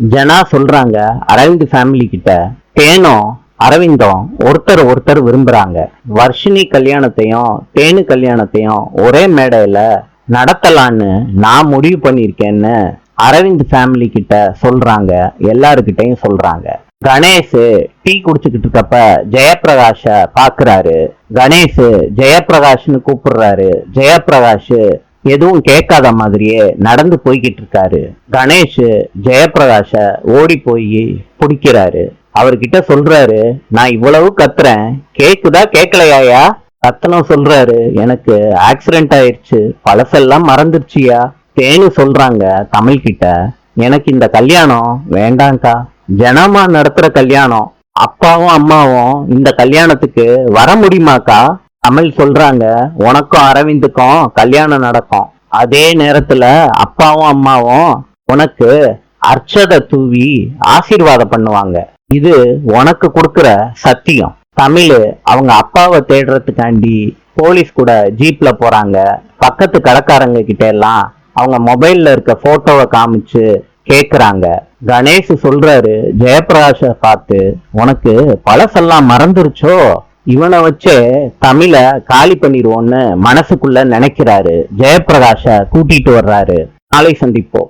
ஜனா சொல்றாங்க அரவிந்த் ஃபேமிலி கிட்ட தேனும் அரவிந்தும் ஒருத்தர் விரும்புறாங்க. வர்ஷினி கல்யாணத்தையும் தேனு கல்யாணத்தையும் ஒரே மேடையில நடத்தலான்னு நான் முடிவு பண்ணிருக்கேன்னு அரவிந்த் ஃபேமிலி கிட்ட சொல்றாங்க. எல்லாருக்கிட்டையும் சொல்றாங்க. கணேஷ் டீ குடிச்சுக்கிட்டு இருக்கப்ப ஜெயப்பிரகாஷ பாக்குறாரு. கணேஷ் ஜெயப்பிரகாஷ்னு கூப்பிடுறாரு. ஜெயப்பிரகாஷ் எதுவும் கேட்காத மாதிரியே நடந்து போய்கிட்டு இருக்காரு. கணேஷ் ஜெயப்பிரகாஷ ஓடி போய் பிடிக்கிறாரு. அவர்கிட்ட சொல்றாரு, நான் இவ்வளவு கத்துறேன், கேக்குதா கேட்கலையாயா? ரத்தனம் சொல்றாரு, எனக்கு ஆக்சிடென்ட் ஆயிடுச்சு, பழசெல்லாம் மறந்துருச்சியா. தேனு சொல்றாங்க தமிழ் கிட்ட, எனக்கு இந்த கல்யாணம் வேண்டாங்க்கா, ஜனமா நடத்துற கல்யாணம், அப்பாவும் அம்மாவும் இந்த கல்யாணத்துக்கு வர முடியுமாக்கா? தமிழ் சொல்றாங்க, உனக்கும் அரவிந்துக்கும் கல்யாணம் நடக்கும். அதே நேரத்துல அப்பாவும் அம்மாவும் உனக்கு அர்ச்சதை தூவி ஆசீர்வாதம் பண்ணுவாங்க. இது உனக்கு கொடுக்கிற சத்தியம். தமிழ் அவங்க அப்பாவை தேடுறதுக்காண்டி போலீஸ் கூட ஜீப்ல போறாங்க. பக்கத்து கடைக்காரங்க கிட்ட எல்லாம் அவங்க மொபைல்ல இருக்க போட்டோவை காமிச்சு கேக்குறாங்க. கணேஷ் சொல்றாரு ஜெயப்பிரகாஷ பார்த்து, உனக்கு பழசெல்லாம் மறந்துருச்சோ, இவனை வச்சே தமிழ காலி பண்ணிடுவோன்னு மனசுக்குள்ள நினைக்கிறாரு. ஜெயப்பிரகாஷ கூட்டிட்டு வர்றாரு. நாளை சந்திப்போம்.